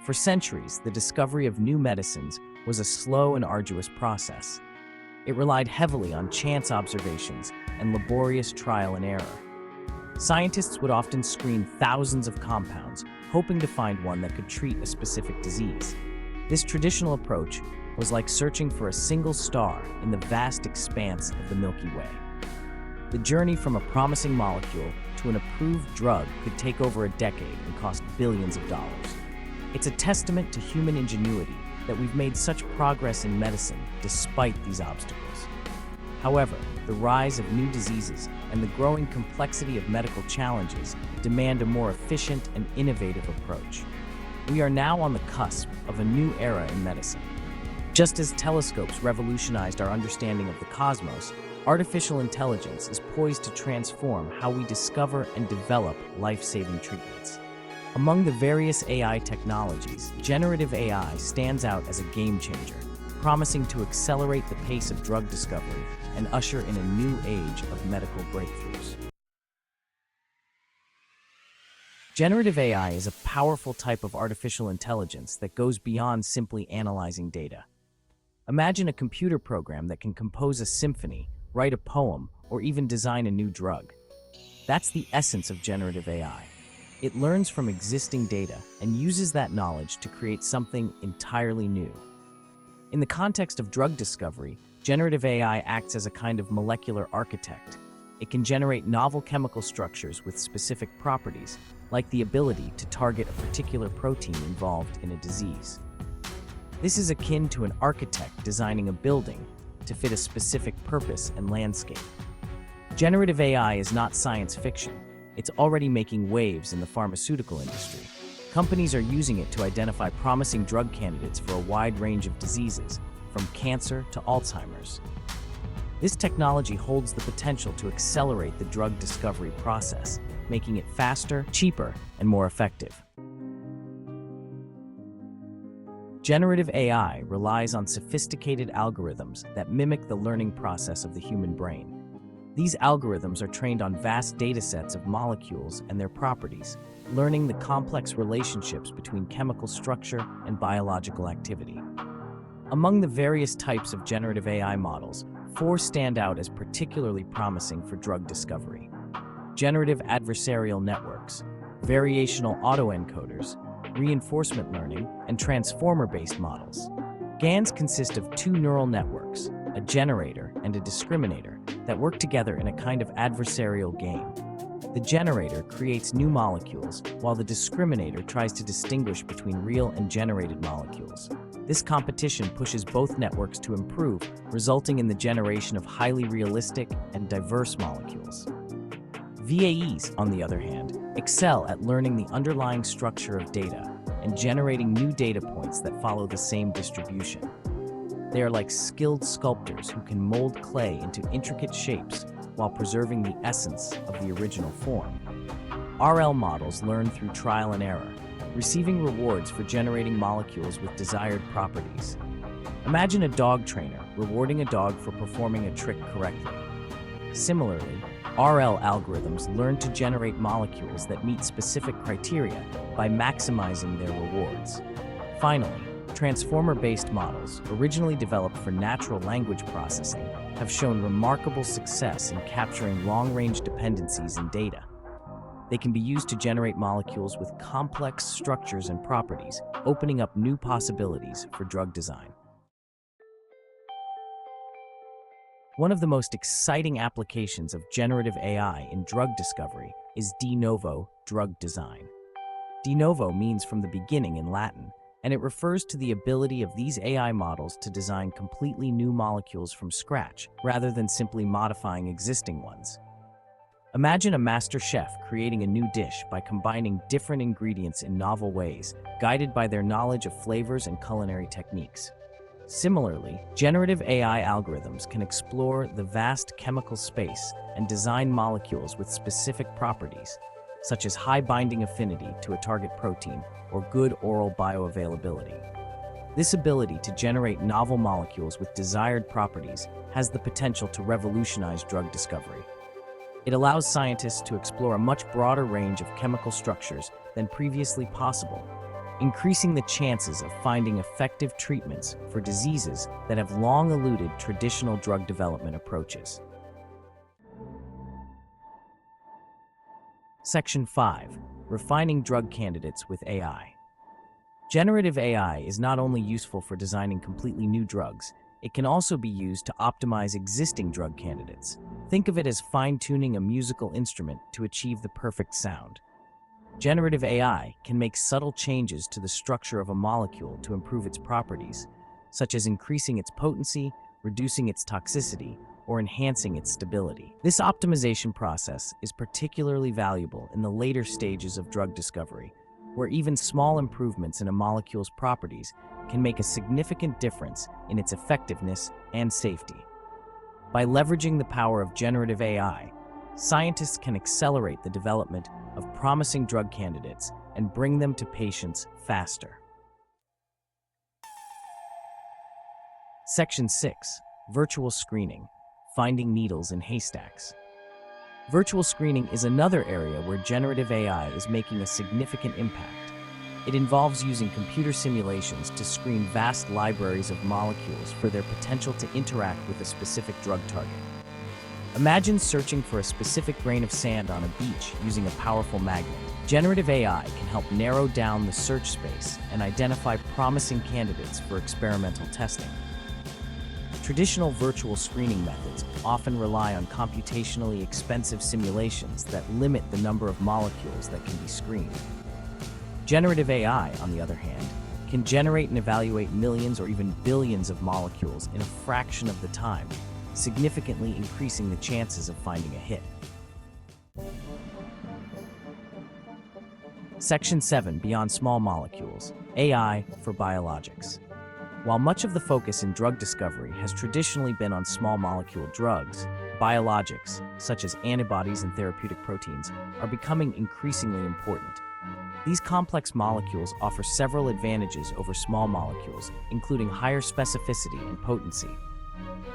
For centuries, the discovery of new medicines was a slow and arduous process. It relied heavily on chance observations and laborious trial and error. Scientists would often screen thousands of compounds, hoping to find one that could treat a specific disease. This traditional approach was like searching for a single star in the vast expanse of the Milky Way. The journey from a promising molecule to an approved drug could take over a decade and cost billions of dollars. It's a testament to human ingenuity that we've made such progress in medicine despite these obstacles. However, the rise of new diseases and the growing complexity of medical challenges demand a more efficient and innovative approach. We are now on the cusp of a new era in medicine. Just as telescopes revolutionized our understanding of the cosmos, artificial intelligence is poised to transform how we discover and develop life-saving treatments. Among the various AI technologies, generative AI stands out as a game changer, promising to accelerate the pace of drug discovery and usher in a new age of medical breakthroughs. Generative AI is a powerful type of artificial intelligence that goes beyond simply analyzing data. Imagine a computer program that can compose a symphony, write a poem, or even design a new drug. That's the essence of generative AI. It learns from existing data and uses that knowledge to create something entirely new. In the context of drug discovery, generative AI acts as a kind of molecular architect. It can generate novel chemical structures with specific properties, like the ability to target a particular protein involved in a disease. This is akin to an architect designing a building to fit a specific purpose and landscape. Generative AI is not science fiction. It's already making waves in the pharmaceutical industry. Companies are using it to identify promising drug candidates for a wide range of diseases, from cancer to Alzheimer's. This technology holds the potential to accelerate the drug discovery process, making it faster, cheaper, and more effective. Generative AI relies on sophisticated algorithms that mimic the learning process of the human brain. These algorithms are trained on vast datasets of molecules and their properties, learning the complex relationships between chemical structure and biological activity. Among the various types of generative AI models, 4 stand out as particularly promising for drug discovery: generative adversarial networks, variational autoencoders, reinforcement learning, and transformer-based models. GANs consist of 2 neural networks, a generator and a discriminator, that work together in a kind of adversarial game. The generator creates new molecules, while the discriminator tries to distinguish between real and generated molecules. This competition pushes both networks to improve, resulting in the generation of highly realistic and diverse molecules. VAEs, on the other hand, excel at learning the underlying structure of data and generating new data points that follow the same distribution. They are like skilled sculptors who can mold clay into intricate shapes while preserving the essence of the original form. RL models learn through trial and error, receiving rewards for generating molecules with desired properties. Imagine a dog trainer rewarding a dog for performing a trick correctly. Similarly, RL algorithms learn to generate molecules that meet specific criteria by maximizing their rewards. Finally, transformer-based models, originally developed for natural language processing, have shown remarkable success in capturing long-range dependencies in data. They can be used to generate molecules with complex structures and properties, opening up new possibilities for drug design. One of the most exciting applications of generative AI in drug discovery is de novo drug design. De novo means from the beginning in Latin, and it refers to the ability of these AI models to design completely new molecules from scratch, rather than simply modifying existing ones. Imagine a master chef creating a new dish by combining different ingredients in novel ways, guided by their knowledge of flavors and culinary techniques. Similarly, generative AI algorithms can explore the vast chemical space and design molecules with specific properties, such as high binding affinity to a target protein or good oral bioavailability. This ability to generate novel molecules with desired properties has the potential to revolutionize drug discovery. It allows scientists to explore a much broader range of chemical structures than previously possible, increasing the chances of finding effective treatments for diseases that have long eluded traditional drug development approaches. Section 5. Refining drug candidates with AI. Generative AI is not only useful for designing completely new drugs, it can also be used to optimize existing drug candidates. Think of it as fine-tuning a musical instrument to achieve the perfect sound. Generative AI can make subtle changes to the structure of a molecule to improve its properties, such as increasing its potency, reducing its toxicity, or enhancing its stability. This optimization process is particularly valuable in the later stages of drug discovery, where even small improvements in a molecule's properties can make a significant difference in its effectiveness and safety. By leveraging the power of generative AI, scientists can accelerate the development of promising drug candidates and bring them to patients faster. Section 6. Virtual screening. Finding needles in haystacks. Virtual screening is another area where generative AI is making a significant impact. It involves using computer simulations to screen vast libraries of molecules for their potential to interact with a specific drug target. Imagine searching for a specific grain of sand on a beach using a powerful magnet. Generative AI can help narrow down the search space and identify promising candidates for experimental testing. Traditional virtual screening methods often rely on computationally expensive simulations that limit the number of molecules that can be screened. Generative AI, on the other hand, can generate and evaluate millions or even billions of molecules in a fraction of the time, significantly increasing the chances of finding a hit. Section 7. Beyond small molecules. AI for biologics. While much of the focus in drug discovery has traditionally been on small molecule drugs, biologics, such as antibodies and therapeutic proteins, are becoming increasingly important. These complex molecules offer several advantages over small molecules, including higher specificity and potency.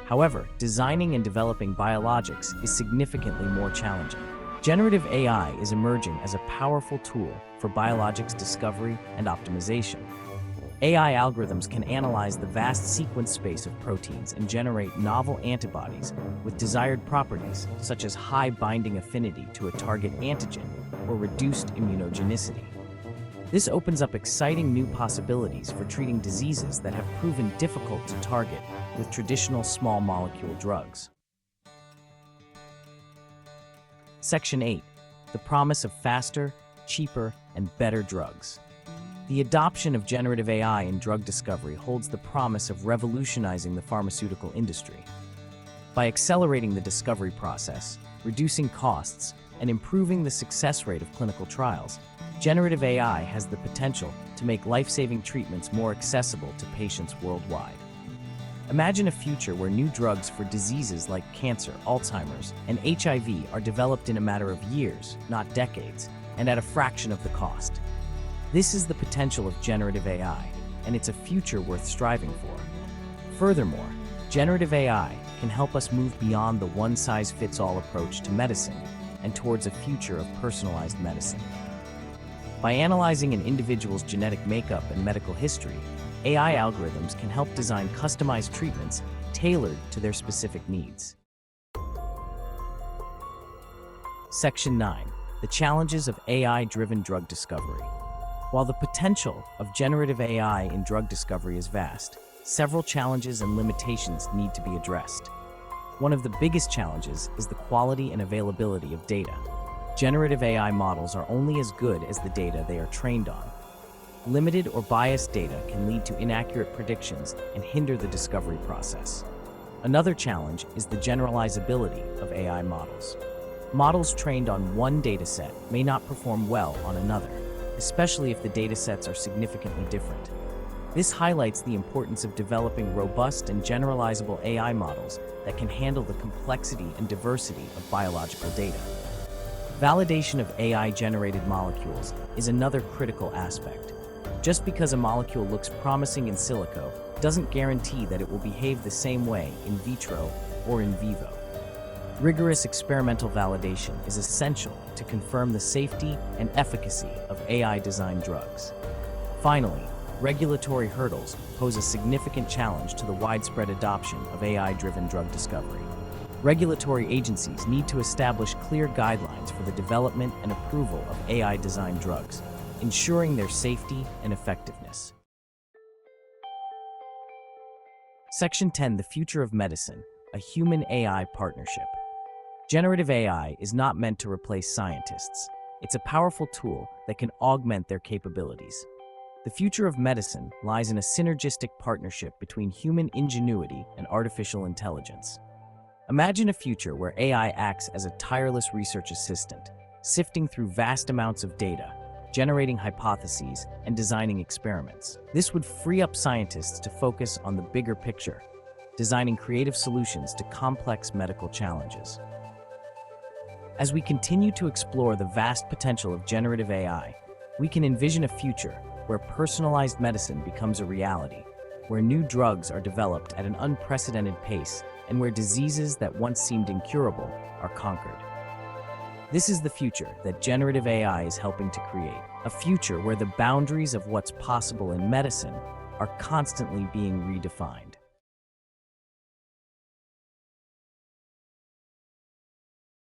However, designing and developing biologics is significantly more challenging. Generative AI is emerging as a powerful tool for biologics discovery and optimization. AI algorithms can analyze the vast sequence space of proteins and generate novel antibodies with desired properties, such as high binding affinity to a target antigen or reduced immunogenicity. This opens up exciting new possibilities for treating diseases that have proven difficult to target with traditional small molecule drugs. Section 8. The promise of faster, cheaper, and better drugs. The adoption of generative AI in drug discovery holds the promise of revolutionizing the pharmaceutical industry. By accelerating the discovery process, reducing costs, and improving the success rate of clinical trials, generative AI has the potential to make life-saving treatments more accessible to patients worldwide. Imagine a future where new drugs for diseases like cancer, Alzheimer's, and HIV are developed in a matter of years, not decades, and at a fraction of the cost. This is the potential of generative AI, and it's a future worth striving for. Furthermore, generative AI can help us move beyond the one-size-fits-all approach to medicine and towards a future of personalized medicine. By analyzing an individual's genetic makeup and medical history, AI algorithms can help design customized treatments tailored to their specific needs. Section 9. The challenges of AI-driven drug discovery. While the potential of generative AI in drug discovery is vast, several challenges and limitations need to be addressed. One of the biggest challenges is the quality and availability of data. Generative AI models are only as good as the data they are trained on. Limited or biased data can lead to inaccurate predictions and hinder the discovery process. Another challenge is the generalizability of AI models. Models trained on one dataset may not perform well on another, especially if the datasets are significantly different. This highlights the importance of developing robust and generalizable AI models that can handle the complexity and diversity of biological data. Validation of AI-generated molecules is another critical aspect. Just because a molecule looks promising in silico doesn't guarantee that it will behave the same way in vitro or in vivo. Rigorous experimental validation is essential to confirm the safety and efficacy of AI-designed drugs. Finally, regulatory hurdles pose a significant challenge to the widespread adoption of AI-driven drug discovery. Regulatory agencies need to establish clear guidelines for the development and approval of AI-designed drugs, ensuring their safety and effectiveness. Section 10: The Future of Medicine, a Human-AI Partnership. Generative AI is not meant to replace scientists. It's a powerful tool that can augment their capabilities. The future of medicine lies in a synergistic partnership between human ingenuity and artificial intelligence. Imagine a future where AI acts as a tireless research assistant, sifting through vast amounts of data, generating hypotheses, and designing experiments. This would free up scientists to focus on the bigger picture, designing creative solutions to complex medical challenges. As we continue to explore the vast potential of generative AI, we can envision a future where personalized medicine becomes a reality, where new drugs are developed at an unprecedented pace, and where diseases that once seemed incurable are conquered. This is the future that generative AI is helping to create, a future where the boundaries of what's possible in medicine are constantly being redefined.